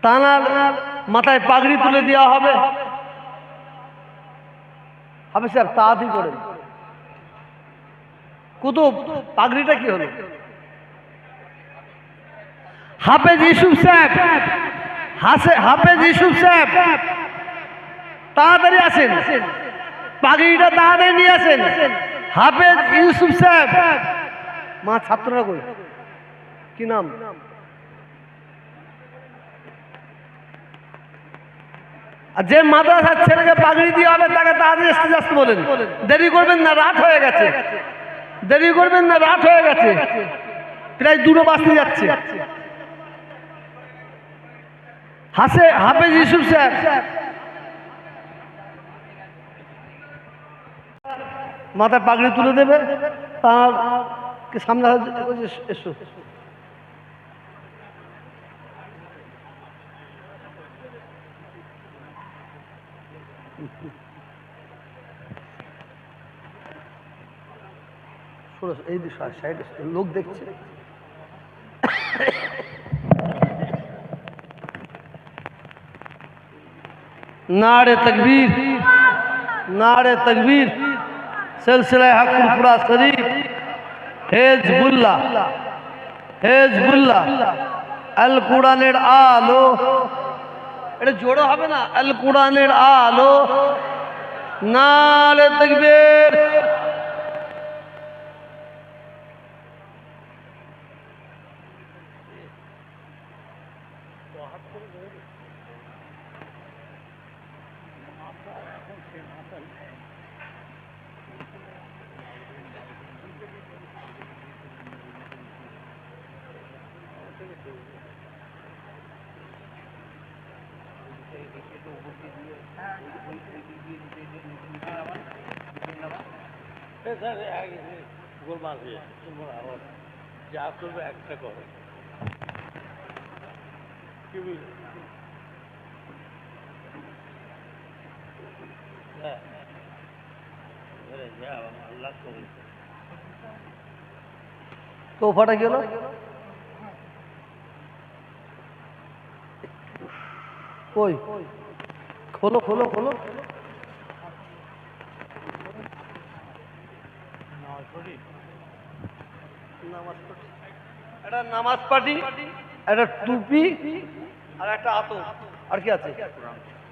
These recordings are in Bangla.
তানার মাথায় পাগড়ি তুলে দেওয়া হবে। হাফেজ সাহেব তাড়াতাড়ি করেন। কুতুব পাগড়িটা কি হলো? হাফেজ ইউসুফ সাহেব, হাফেজ ইউসুফ সাহেব তাড়াতাড়ি আসেন, পাগড়িটা তাড়াতাড়ি নিয়ে আসেন। হাফেজ ইউসুফ সাহেব। মা ছাত্ররা কই? কি নাম? আর যে মাদ্রাসার ছেলেকে পাগড়ি দিয়ে হবে তাকে তাড়াতাড়ি আসতে আসতে বলেন। দেরি করবেন না, রাত হয়ে গেছে। দেরি করবেন না, রাত হয়ে গেছে, প্রায় 2টো বাজতে যাচ্ছে। হাফেজ ইউসুফ সাহেব মাথায় পাগড়ি তুলে দেবে, তার সামনে এসো। এই সাইড লোক দেখছে। नारे तकबीर, नारे तकबीर, सिलसिला हक़ुल शरीफ, हिज़्बुल्लाह, हिज़्बुल्लाह, अल कुरानेर आलो। এটা জোড়ো হবে না? আল কুরআনের আলো, নারে তাকবীর। যা করবে একটা করো, কি বুঝলি? তোফাটা গেল কই? খোলো খোলো খোলো। একটা নামাজ পাটি, একটা টুপি, আর একটা আতর, আর কি আছে?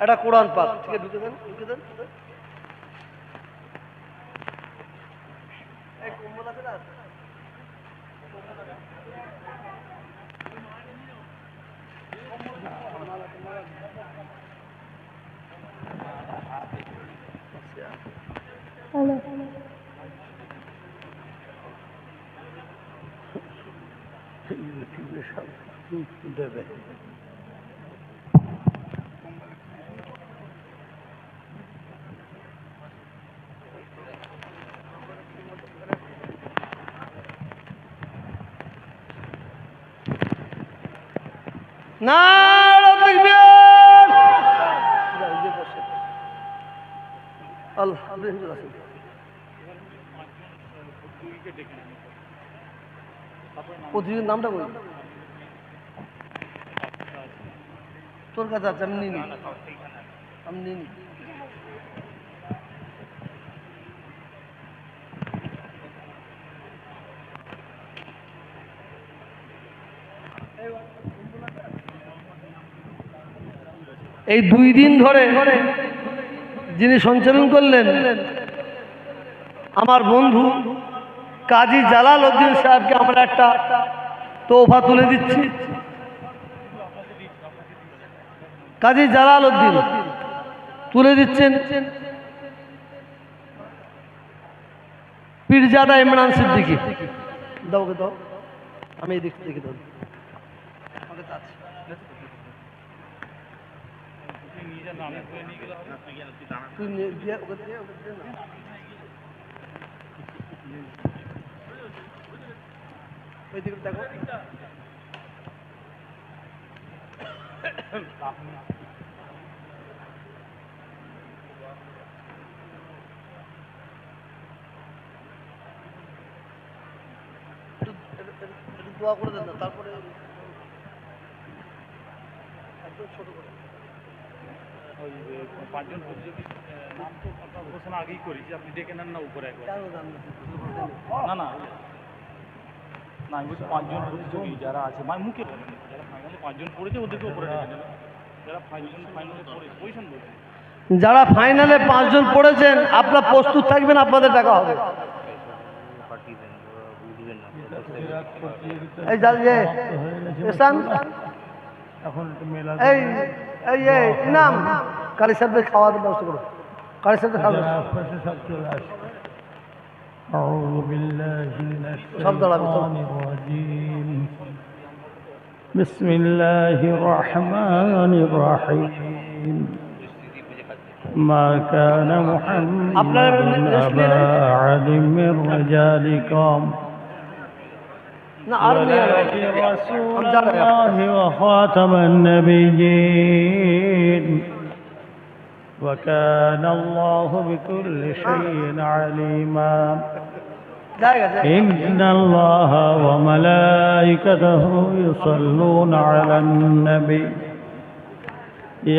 একটা কোরআন পাক। ঠিক আছে, ঢুকে দেন, ঢুকে দেন। দেবে না। আলহামদুলিল্লাহ। প্রতিদিন নামটা বলি তোর কাছে আছে, আমি নিনি, আমি নিনি। এই 2 দিন ধরে যিনি সঞ্চালন করলেন আমার বন্ধু কাজী জালাল উদ্দিন সাহেবকে আমরা একটা তোহফা তুলে দিচ্ছি। কাজী জালাল উদ্দিন তুলে দিচ্ছেন পীরজাদা ইমরান সিদ্দিকী। দাও কে দাও, আমি এই দিক থেকে দাও। দেখো দোয়া করে দেন না, তারপরে ওই পাঁচজন প্রতিযোগী নাম তো আপনার ঘোষণা আগেই করি যে আপনি ডেকে নেন না উপরে একবার। না না না আমি বলছি পাঁচজন প্রতিযোগী যারা আছে মুখে বলেন, যারা ফাইনালে পাঁচজন পড়েছে ওদেরকে উপরে ডেকে নেবেন, যারা ফাইনালে পড়ে পজিশন বলছেন। যারা ফাইনালে 5 জন পড়েছেন আপনারা প্রস্তুত থাকবেন, আপনাদের টাকা হবে। এই যে এসান এই এই এই নাম কারি সাহেবদের খাওয়ার ব্যবস্থা করো, কারি সাহেবদের খাওয়া أعوذ بالله من شباب الشيطان الرجيم بسم الله الرحمن الرحيم ما كان محمد أبا أحد من رجالكم না আর নেই ولكن رسول الله وخاتم النبيين وكان الله بكل شيء عليما إن الله وملائكته يصلون على النبي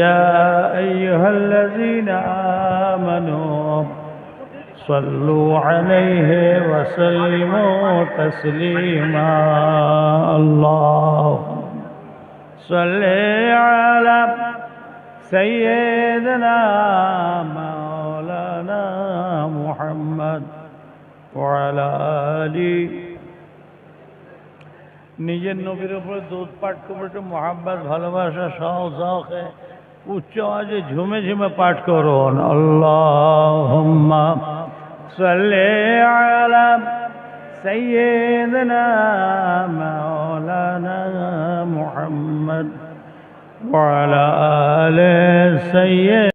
يا أيها الذين آمنوا صلوا عليه وسلموا تسليما اللهم صل على سيدنا مولانا محمد وعلى آله নিজের নবীর উপরে দুধ পাঠ করবে, মোহাম্মদ ভালোবাসা সহজে উচ্চ আওয়াজে ঝুমে ঝুমে পাঠ করুন। আল্লাহুম্মা সাল্লি আলা সাইয়্যিদিনা মাওলানা মুহাম্মদ ওয়া আলা আলি সাইয়্যিদিনা